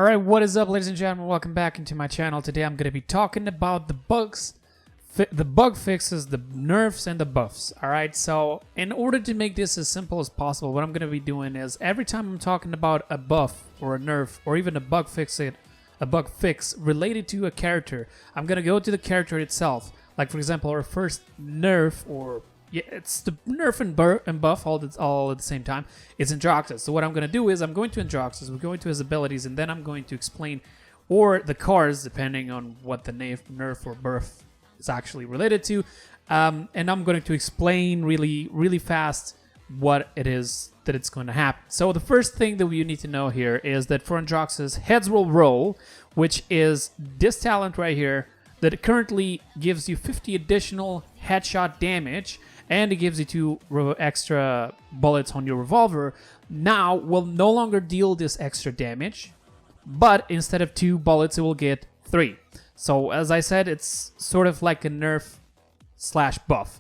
Alright, what is up, ladies and gentlemen? Welcome back into my channel. Today I'm going to be talking about the bugs, the bug fixes, the nerfs, and the buffs. Alright, so in order to make this as simple as possible, what I'm going to be doing is every time I'm talking about a buff or a nerf or even a bug fix related to a character, I'm going to go to the character itself. Like, for example, our first nerf, or yeah, it's the nerf and buff all at the same time. It's in Drogoz. So what I'm going to do is I'm going to Drogoz, we're going to his abilities, and then I'm going to explain, or the cards, depending on what the nerf or buff is actually related to. And I'm going to explain really fast what it is that it's going to happen. So the first thing that you need to know here is that for Drogoz, heads will roll, which is this talent right here that currently gives you 50 additional headshot damage, and it gives you 2 extra bullets on your revolver. Now will no longer deal this extra damage, but instead of 2 bullets, it will get 3. So as I said, it's sort of like a nerf slash buff.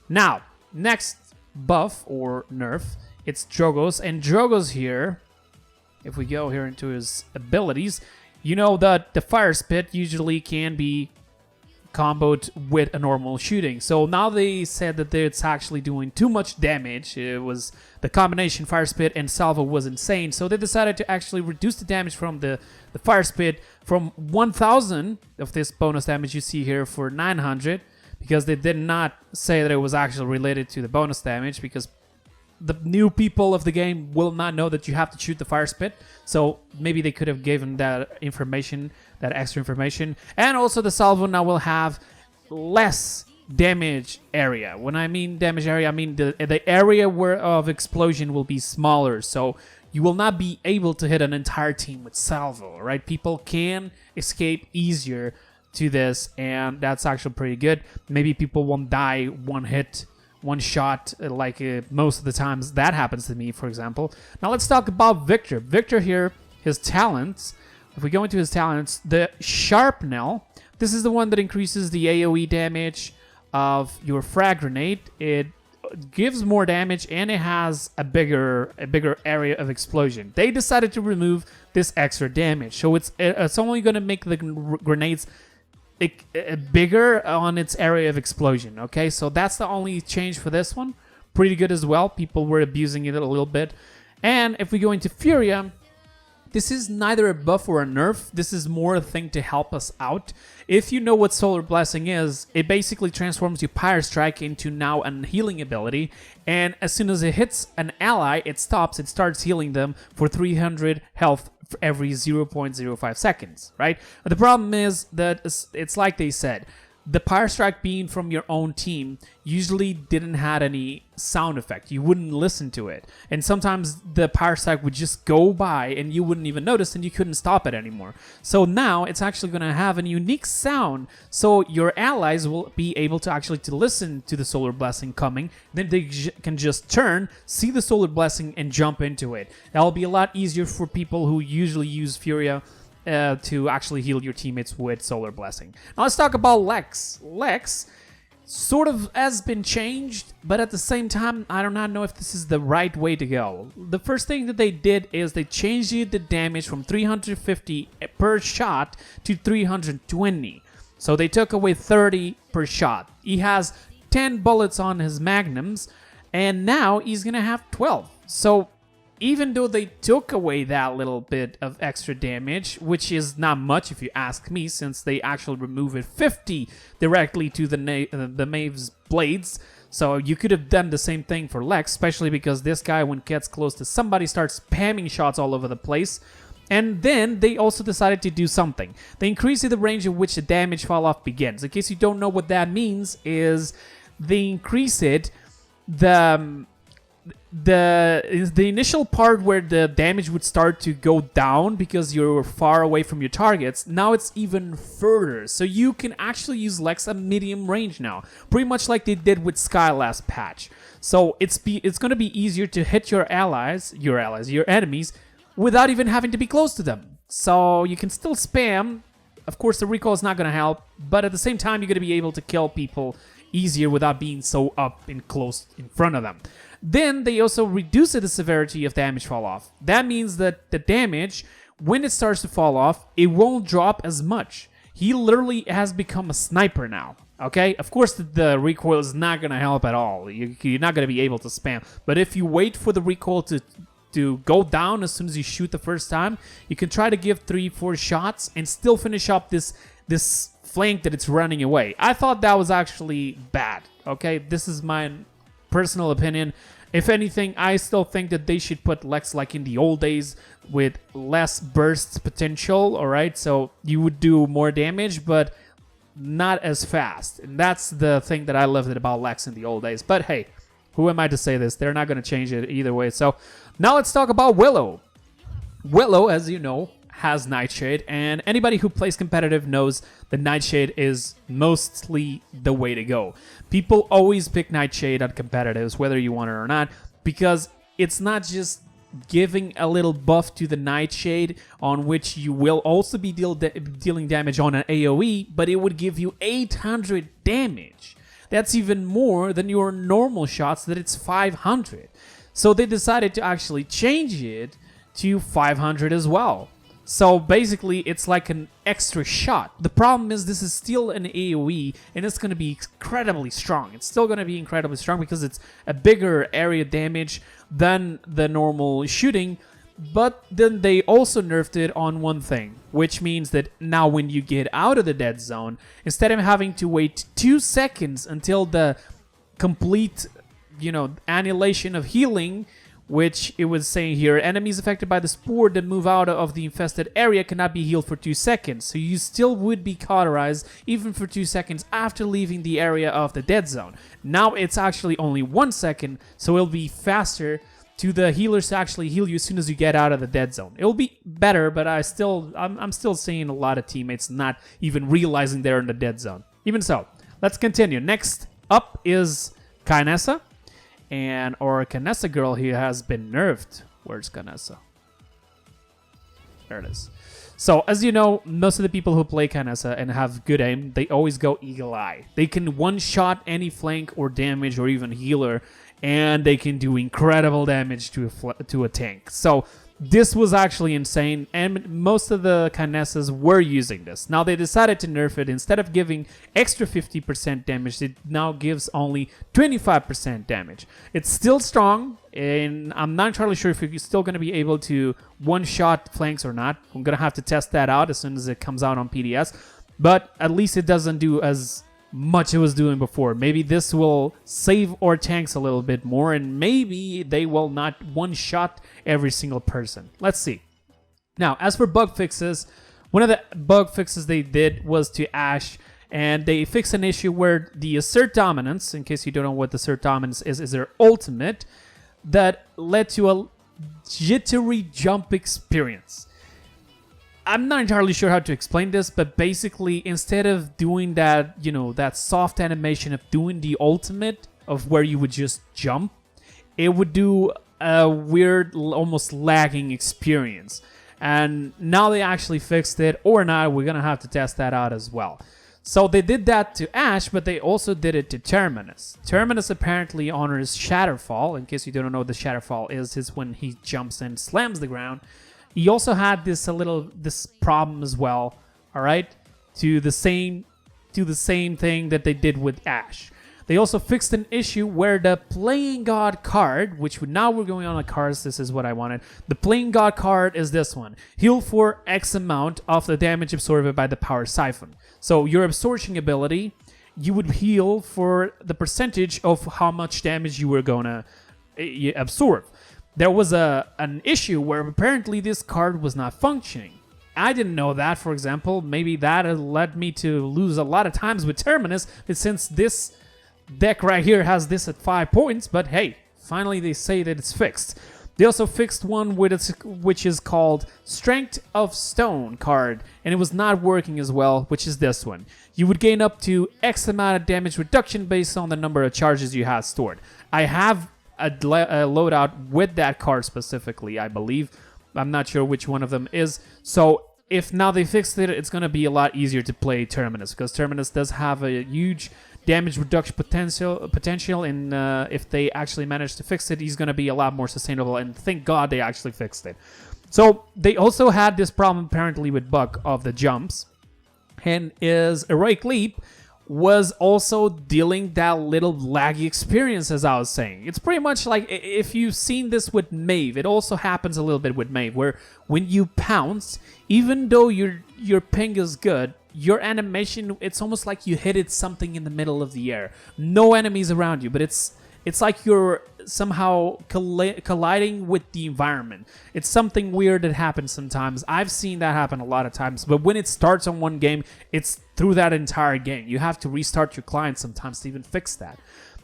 Now, next buff or nerf, it's Drogoz. And Drogoz here, if we go here into his abilities, you know that the fire spit usually can be comboed with a normal shooting. So now they said that it's actually doing too much damage. It was the combination fire spit and salvo was insane. So they decided to actually reduce the damage from the fire spit from 1000 of this bonus damage you see here for 900, because they did not say that it was actually related to the bonus damage, because the new people of the game will not know that you have to shoot the fire spit. So maybe they could have given that information, that extra information. And also the salvo now will have less damage area. When I mean damage area, I mean the area of explosion will be smaller. So you will not be able to hit an entire team with salvo, right? People can escape easier to this, and that's actually pretty good. Maybe people won't die one hit, one shot, like most of the times that happens to me, for example. Now let's talk about Victor. Victor here, his talents. If we go into his talents, the Sharpnel, this is the one that increases the AoE damage of your frag grenade. It gives more damage, and it has a bigger area of explosion. They decided to remove this extra damage, so it's only going to make the grenades bigger on its area of explosion. Okay, so that's the only change for this one. Pretty good as well. People were abusing it a little bit. And if we go into Furia, this is neither a buff or a nerf. This is more a thing to help us out. If you know what Solar Blessing is, it basically transforms your Pyre Strike into now a healing ability. And as soon as it hits an ally, it starts healing them for 300 health every 0.05 seconds, right? But the problem is that it's like they said, the Pyre Strike being from your own team usually didn't have any sound effect. You wouldn't listen to it. And sometimes the Pyre Strike would just go by and you wouldn't even notice, and you couldn't stop it anymore. So now it's actually going to have a unique sound, so your allies will be able to actually listen to the Solar Blessing coming. Then they can just turn, see the Solar Blessing, and jump into it. That'll be a lot easier for people who usually use Furia to actually heal your teammates with Solar Blessing. Now let's talk about Lex. Lex sort of has been changed, but at the same time, I do not know if this is the right way to go. The first thing that they did is they changed the damage from 350 per shot to 320. So they took away 30 per shot. He has 10 bullets on his magnums, and now he's gonna have 12. So even though they took away that little bit of extra damage, which is not much if you ask me, since they actually remove it 50 directly to the Maeve's blades. So you could have done the same thing for Lex, especially because this guy, when gets close to somebody, starts spamming shots all over the place. And then they also decided to do something. They increased the range at which the damage fall off begins. In case you don't know what that means, is they increase it the initial part where the damage would start to go down because you're far away from your targets. Now it's even further, so you can actually use Lex at medium range now, pretty much like they did with Sky last patch. So it's going to be easier to hit your enemies without even having to be close to them. So you can still spam. Of course, the recoil is not going to help, but at the same time, you're going to be able to kill people easier without being so up and close in front of them. Then they also reduce the severity of damage fall off. That means that the damage when it starts to fall off, it won't drop as much. He literally has become a sniper now. Okay, of course the recoil is not gonna help at all. You're not gonna be able to spam. But if you wait for the recoil to go down as soon as you shoot the first time, you can try to give 3-4 shots and still finish up this flank that it's running away. I thought that was actually bad. Okay, this is my personal opinion. If anything, I still think that they should put Lex like in the old days with less burst potential. All right, so you would do more damage, but not as fast. And that's the thing that I loved about Lex in the old days. But hey, who am I to say this? They're not going to change it either way. So now let's talk about Willow. Willow, as you know, has Nightshade, and anybody who plays competitive knows that Nightshade is mostly the way to go. People always pick Nightshade on competitives, whether you want it or not, because it's not just giving a little buff to the Nightshade on which you will also be dealing damage on an AoE, but it would give you 800 damage. That's even more than your normal shots that it's 500. So they decided to actually change it to 500 as well. So basically, it's like an extra shot. The problem is this is still an AoE, and it's going to be incredibly strong. It's still going to be incredibly strong because it's a bigger area damage than the normal shooting. But then they also nerfed it on one thing, which means that now when you get out of the dead zone, instead of having to wait 2 seconds until the complete, annihilation of healing, which it was saying here, enemies affected by the spore that move out of the infested area cannot be healed for 2 seconds. So you still would be cauterized even for 2 seconds after leaving the area of the dead zone. Now it's actually only 1 second, so it'll be faster to the healers to actually heal you as soon as you get out of the dead zone. It'll be better, but I'm still seeing a lot of teammates not even realizing they're in the dead zone. Even so, let's continue. Next up is Kinessa. And our Kinessa girl here has been nerfed. Where's Kinessa? There it is. So, as you know, most of the people who play Kinessa and have good aim, they always go Eagle Eye. They can one-shot any flank or damage or even healer, and they can do incredible damage to a tank. So, this was actually insane, and most of the Kinessas were using this. Now, they decided to nerf it. Instead of giving extra 50% damage, it now gives only 25% damage. It's still strong, and I'm not entirely sure if you're still going to be able to one-shot flanks or not. I'm going to have to test that out as soon as it comes out on PDS. But at least it doesn't do as much it was doing before. Maybe this will save our tanks a little bit more, and maybe they will not one-shot every single person. Let's see. Now, as for bug fixes, one of the bug fixes they did was to Ash, and they fixed an issue where the Assert Dominance, in case you don't know what the Assert Dominance is their ultimate, that led to a jittery jump experience. I'm not entirely sure how to explain this, but basically, instead of doing that, that soft animation of doing the ultimate of where you would just jump, it would do a weird, almost lagging experience. And now they actually fixed it, or not, we're going to have to test that out as well. So they did that to Ash, but they also did it to Terminus. Terminus apparently honors Shatterfall. In case you don't know what the Shatterfall is when he jumps and slams the ground. He also had this problem as well, all right, to the same thing that they did with Ash. They also fixed an issue where the Playing God card, which now we're going on the cards, this is what I wanted. The Playing God card is this one. Heal for X amount of the damage absorbed by the Power Siphon. So your absorption ability, you would heal for the percentage of how much damage you were going to absorb. There was an issue where apparently this card was not functioning. I didn't know that, for example. Maybe that led me to lose a lot of times with Terminus, since this deck right here has this at 5 points. But hey, finally they say that it's fixed. They also fixed one which is called Strength of Stone card, and it was not working as well, which is this one. You would gain up to X amount of damage reduction based on the number of charges you have stored. I have a loadout with that card specifically, I believe. I'm not sure which one of them is. So if now they fixed it, it's going to be a lot easier to play Terminus, because Terminus does have a huge damage reduction potential, and if they actually manage to fix it, he's going to be a lot more sustainable, and thank God they actually fixed it. So they also had this problem apparently with bug of the jumps, and his heroic leap was also dealing that little laggy experience, as I was saying. It's pretty much like if you've seen this with Maeve, it also happens a little bit with Maeve, where when you pounce, even though your ping is good, your animation, it's almost like you hit something in the middle of the air. No enemies around you, but it's like you're somehow colliding with the environment. It's something weird that happens sometimes. I've seen that happen a lot of times, but when it starts on one game, it's through that entire game. You have to restart your client sometimes to even fix that.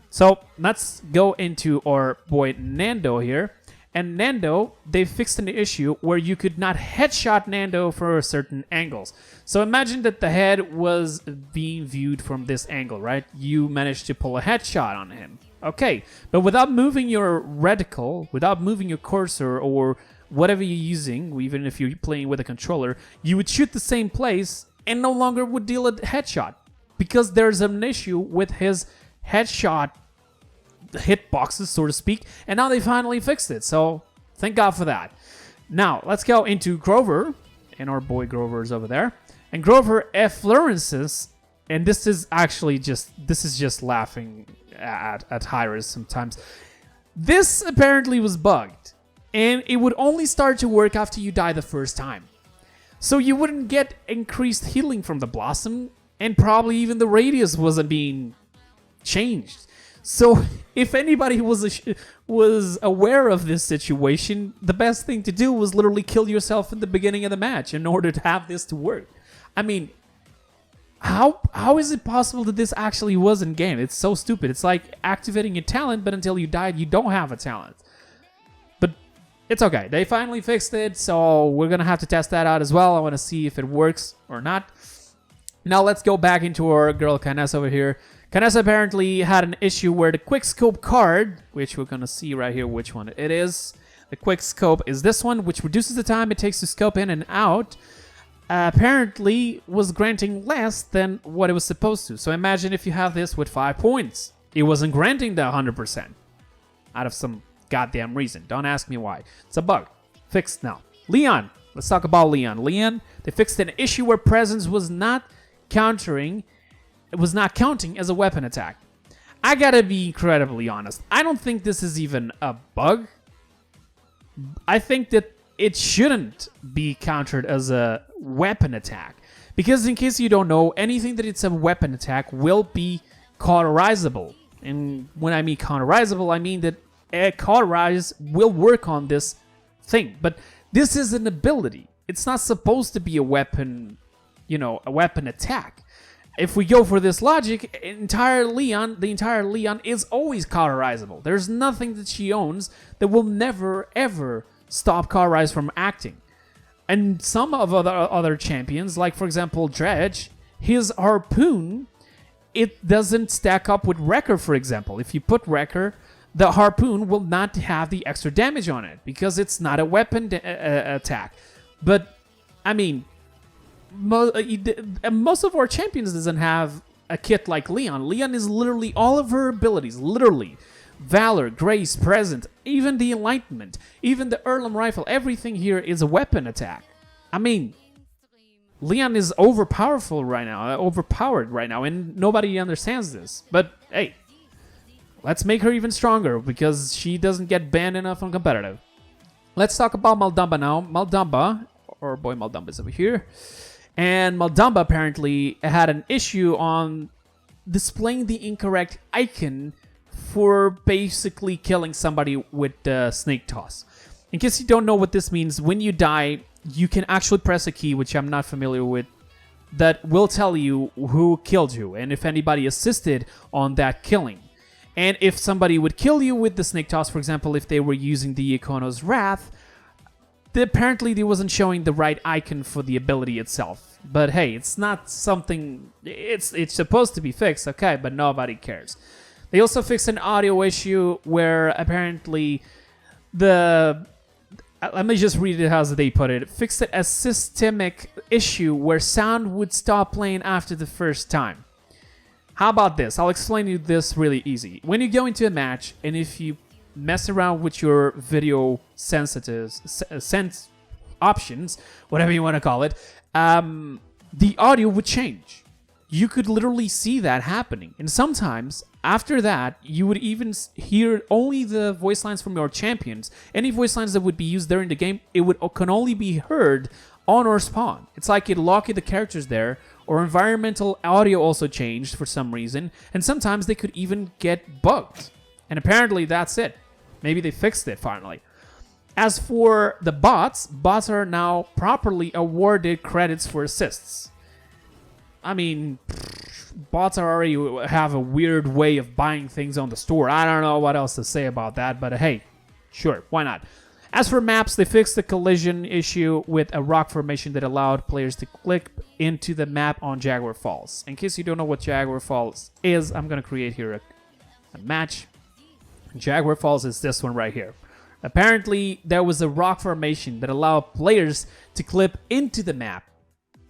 So let's go into our boy Nando here. And Nando, they fixed an issue where you could not headshot Nando for certain angles. So imagine that the head was being viewed from this angle, right? You managed to pull a headshot on him. Okay, but without moving your reticle, without moving your cursor or whatever you're using, even if you're playing with a controller, you would shoot the same place and no longer would deal a headshot because there's an issue with his headshot hitboxes, so to speak, and now they finally fixed it. So thank God for that. Now let's go into Grover, and our boy Grover is over there, and Grover effluences, and this is just laughing at Hyris sometimes. This apparently was bugged, and it would only start to work after you die the first time. So you wouldn't get increased healing from the Blossom, and probably even the radius wasn't being changed. So if anybody was aware of this situation, the best thing to do was literally kill yourself in the beginning of the match in order to have this to work. I mean, how is it possible that this actually was in game? It's so stupid. It's like activating your talent, but until you died, you don't have a talent. But it's okay. They finally fixed it, so we're going to have to test that out as well. I want to see if it works or not. Now let's go back into our girl Kinessa over here. Kinessa apparently had an issue where the quickscope card, which we're going to see right here which one it is. The quickscope is this one, which reduces the time it takes to scope in and out. Apparently was granting less than what it was supposed to. So imagine if you have this with 5 points. It wasn't granting the 100% out of some goddamn reason. Don't ask me why. It's a bug. Fixed now. Lian. Let's talk about Lian. Lian, they fixed an issue where presence was not counting as a weapon attack. I gotta be incredibly honest. I don't think this is even a bug. I think that it shouldn't be countered as a weapon attack. Because in case you don't know, anything that it's a weapon attack will be cauterizable. And when I mean cauterizable, I mean that a cauterize will work on this thing. But this is an ability. It's not supposed to be a weapon, a weapon attack. If we go for this logic, the entire Lian is always cauterizable. There's nothing that she owns that will never, ever stop Cauterize from acting. And some of other champions, like for example Dredge, his harpoon, it doesn't stack up with Wrecker, for example. If you put Wrecker, the harpoon will not have the extra damage on it because it's not a weapon attack. But, I mean, most of our champions doesn't have a kit like Lian. Lian is literally all of her abilities, literally. Valor, Grace, Present, even the Enlightenment, even the Earlham Rifle, everything here is a weapon attack. I mean, Lian is overpowered right now, and nobody understands this. But, hey, let's make her even stronger because she doesn't get banned enough on competitive. Let's talk about Maldamba now. Maldamba, or boy Maldamba is over here. And Maldamba apparently had an issue on displaying the incorrect icon for basically killing somebody with the snake toss. In case you don't know what this means, when you die, you can actually press a key, which I'm not familiar with, that will tell you who killed you and if anybody assisted on that killing. And if somebody would kill you with the snake toss, for example, if they were using the Ikono's Wrath, apparently they wasn't showing the right icon for the ability itself. But hey, it's not something, it's supposed to be fixed, okay, but nobody cares. They also fixed an audio issue where apparently let me just read it how they put it. Fixed a systemic issue where sound would stop playing after the first time. How about this? I'll explain you this really easy. When you go into a match, and if you mess around with your video sensitives, options, whatever you want to call it, the audio would change. You could literally see that happening. And sometimes, after that, you would even hear only the voice lines from your champions. Any voice lines that would be used during the game, can only be heard on our spawn. It's like it locked the characters there, or environmental audio also changed for some reason, and sometimes they could even get bugged. And apparently that's it. Maybe they fixed it finally. As for the bots are now properly awarded credits for assists. I mean, bots already have a weird way of buying things on the store. I don't know what else to say about that, but hey, sure, why not? As for maps, they fixed the collision issue with a rock formation that allowed players to click into the map on Jaguar Falls. In case you don't know what Jaguar Falls is, I'm going to create here a match. Jaguar Falls is this one right here. Apparently, there was a rock formation that allowed players to clip into the map.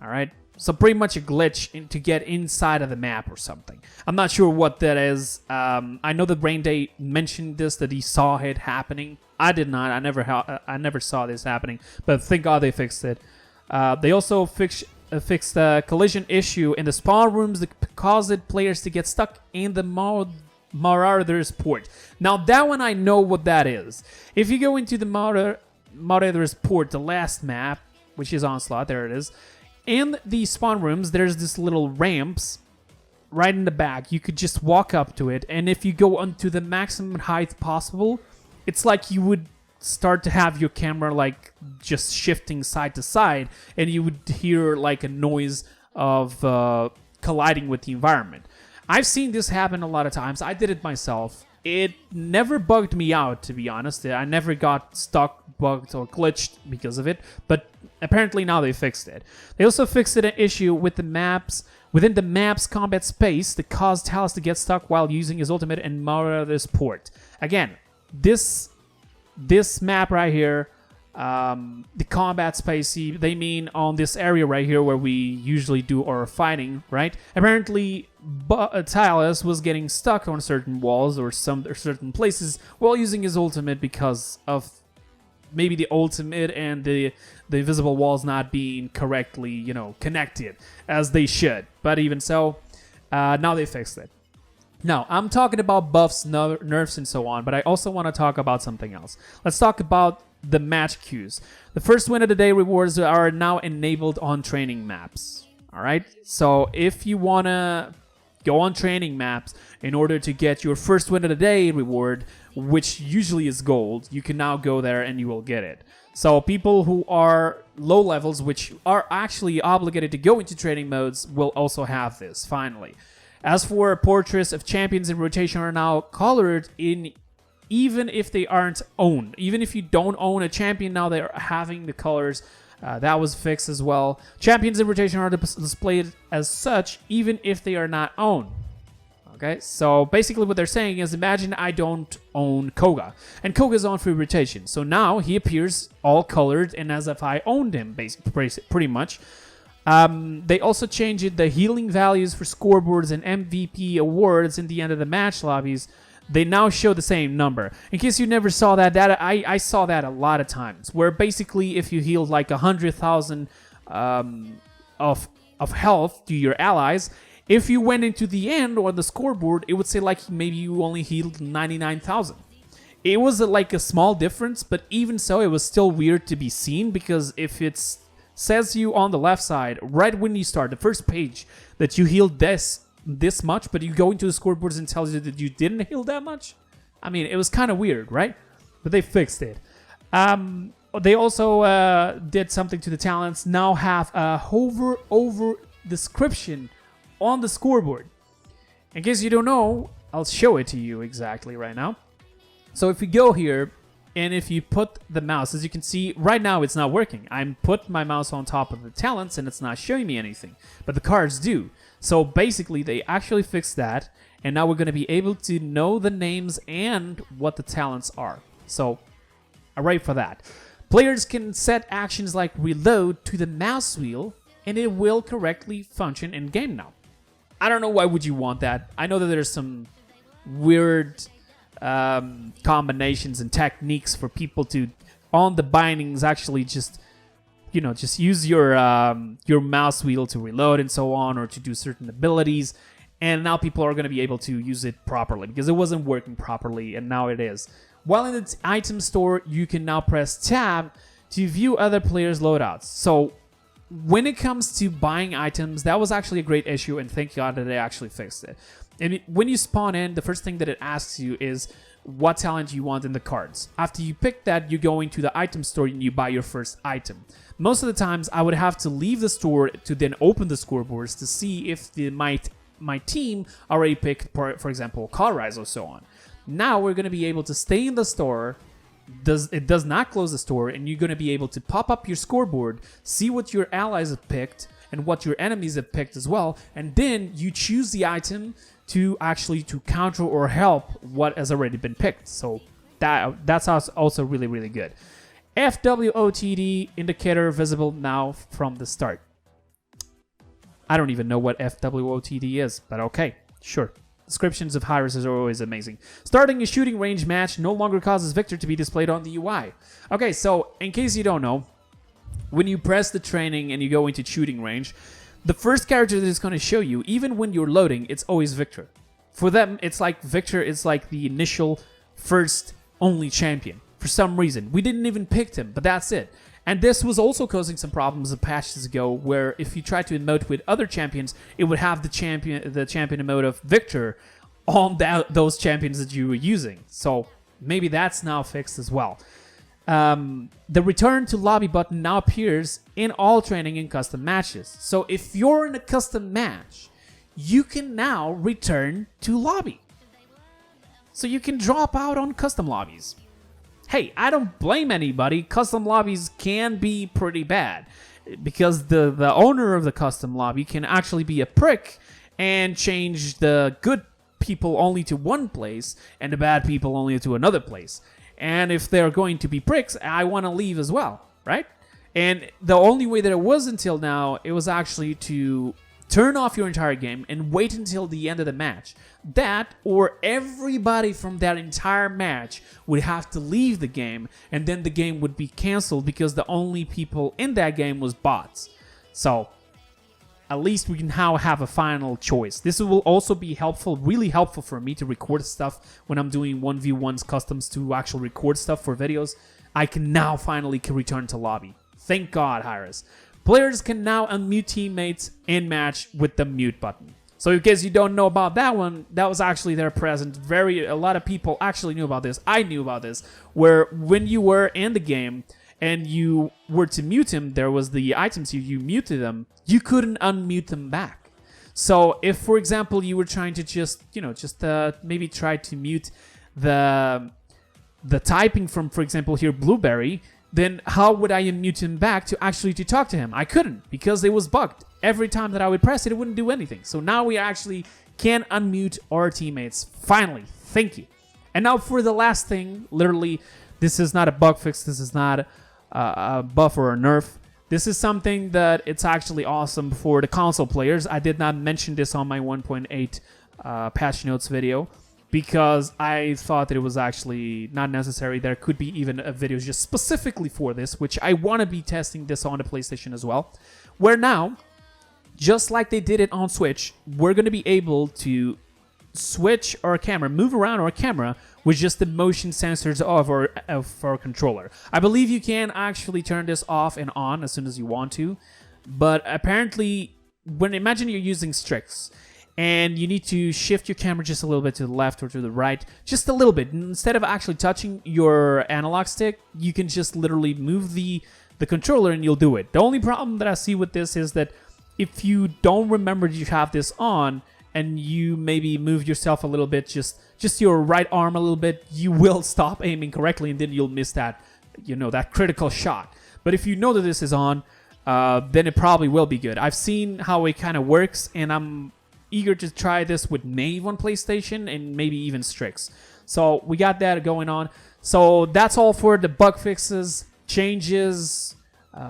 All right? So pretty much a glitch to get inside of the map or something. I'm not sure what that is. I know that Brain Day mentioned this, that he saw it happening. I did not. I never saw this happening. But thank God they fixed it. They also fixed the collision issue in the spawn rooms that caused players to get stuck in the Marauder's port. Now that one I know what that is. If you go into the Marauder's port, the last map, which is Onslaught, there it is. In the spawn rooms, there's this little ramps right in the back. You could just walk up to it, and if you go onto the maximum height possible, it's like you would start to have your camera like just shifting side to side, and you would hear like a noise of colliding with the environment. I've seen this happen a lot of times. I did it myself. It never bugged me out, to be honest. I never got stuck, bugged, or glitched because of it, but apparently now they fixed it. They also fixed an issue with the maps, within the map's combat space that caused Talus to get stuck while using his ultimate in Marauder's port. Again, this map right here, the combat space, they mean on this area right here where we usually do our fighting, right? Apparently, Talus was getting stuck on certain walls or certain places while using his ultimate because of maybe the ultimate and the visible walls not being correctly, connected as they should. But even so, now they fixed it. Now, I'm talking about buffs, nerfs, and so on, but I also want to talk about something else. Let's talk about the match queues. The first win of the day rewards are now enabled on training maps. All right? So if you want to go on training maps in order to get your first win of the day reward, which usually is gold, you can now go there and you will get it. So people who are low levels, which are actually obligated to go into training modes, will also have this, finally. As for portraits of champions in rotation are now colored in, even if they aren't owned. Even if you don't own a champion, now they're having the colors. That was fixed as well. Champions in rotation are displayed as such, even if they are not owned. Okay, so basically what they're saying is, imagine I don't own Koga, and Koga's on free rotation. So now he appears all colored and as if I owned him, pretty much. They also changed the healing values for scoreboards and MVP awards in the end of the match lobbies. They now show the same number. In case you never saw that data, I saw that a lot of times, where basically if you healed like 100,000 of health to your allies, if you went into the end or the scoreboard, it would say like maybe you only healed 99,000. It was like a small difference, but even so, it was still weird to be seen, because if it's says you on the left side, right when you start, the first page, that you healed this much, but you go into the scoreboards and tells you that you didn't heal that much. I mean, it was kind of weird, right? But they fixed it. They also did something to the talents. Now have a hover over description on the scoreboard. In case you don't know, I'll show it to you exactly right now. So if we go here, and if you put the mouse, as you can see, right now it's not working. I'm put my mouse on top of the talents and it's not showing me anything. But the cards do. So basically, they actually fixed that. And now we're going to be able to know the names and what the talents are. So, hooray for that. Players can set actions like reload to the mouse wheel, and it will correctly function in game now. I don't know why would you want that. I know that there's some weird combinations and techniques for people to, on the bindings, actually just just use your mouse wheel to reload and so on, or to do certain abilities. And now people are going to be able to use it properly because it wasn't working properly, and now it is. While in the item store, you can now press tab to view other players' loadouts. So when it comes to buying items, that was actually a great issue, and thank God that they actually fixed it. And when you spawn in, the first thing that it asks you is what talent you want in the cards. After you pick that, you go into the item store and you buy your first item. Most of the times, I would have to leave the store to then open the scoreboards to see if my team already picked, for example, Cauterize or so on. Now we're going to be able to stay in the store. It does not close the store, and you're going to be able to pop up your scoreboard, see what your allies have picked and what your enemies have picked as well, and then you choose the item to counter or help what has already been picked. So that's also really, really good. FWOTD indicator visible now from the start. I don't even know what FWOTD is, but okay, sure. Descriptions of Hi-Rez are always amazing. Starting a shooting range match no longer causes Victor to be displayed on the UI. Okay, so in case you don't know, when you press the training and you go into shooting range, the first character that it's going to show you, even when you're loading, it's always Victor. For them, it's like Victor is like the initial, first, only champion. For some reason. We didn't even pick him, but that's it. And this was also causing some problems a patches ago, where if you try to emote with other champions, it would have the champion emote of Victor on those champions that you were using. So maybe that's now fixed as well. The return to lobby button now appears in all training and custom matches. So if you're in a custom match, you can now return to lobby. So you can drop out on custom lobbies. Hey, I don't blame anybody. Custom lobbies can be pretty bad because the owner of the custom lobby can actually be a prick and change the good people only to one place and the bad people only to another place. And if they're going to be pricks, I want to leave as well, right? And the only way that it was until now, it was actually to turn off your entire game and wait until the end of the match. That, or everybody from that entire match would have to leave the game, and then the game would be canceled because the only people in that game was bots. So at least we can now have a final choice. This will also be helpful, really helpful for me to record stuff when I'm doing 1v1s customs, to actually record stuff for videos. I can now finally return to lobby. Thank God, Hi-Rez. Players can now unmute teammates in match with the mute button. So in case you don't know about that one, that was actually there present. A lot of people actually knew about this. I knew about this, where when you were in the game and you were to mute him, there was the items you muted them, you couldn't unmute them back. So if, for example, you were trying to maybe try to mute the typing from, for example, here Blueberry, then how would I unmute him back to talk to him? I couldn't, because it was bugged. Every time that I would press it, it wouldn't do anything. So now we actually can unmute our teammates. Finally, thank you. And now for the last thing, literally, this is not a bug fix. This is not a buff or a nerf. This is something that it's actually awesome for the console players. I did not mention this on my 1.8 patch notes video, because I thought that it was actually not necessary. There could be even a video just specifically for this, which I want to be testing this on the PlayStation as well, where now, just like they did it on Switch, we're going to be able to switch our camera, move around our camera with just the motion sensors of our controller. I believe you can actually turn this off and on as soon as you want to, but apparently, imagine you're using Strix, and you need to shift your camera just a little bit to the left or to the right, just a little bit. Instead of actually touching your analog stick, you can just literally move the controller and you'll do it. The only problem that I see with this is that if you don't remember you have this on and you maybe move yourself a little bit, just your right arm a little bit, you will stop aiming correctly and then you'll miss that critical shot. But if you know that this is on, then it probably will be good. I've seen how it kind of works, and I'm eager to try this with Nave on PlayStation and maybe even Strix. So we got that going on. So that's all for the bug fixes, changes,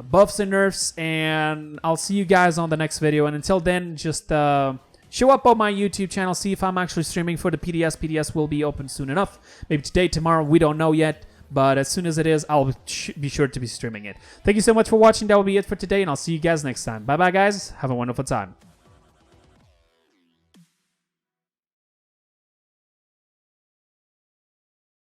buffs and nerfs, and I'll see you guys on the next video. And until then, just show up on my YouTube channel, see if I'm actually streaming for the PDS. PDS will be open soon enough. Maybe today, tomorrow, we don't know yet. But as soon as it is, I'll be sure to be streaming it. Thank you so much for watching. That will be it for today, and I'll see you guys next time. Bye-bye, guys. Have a wonderful time.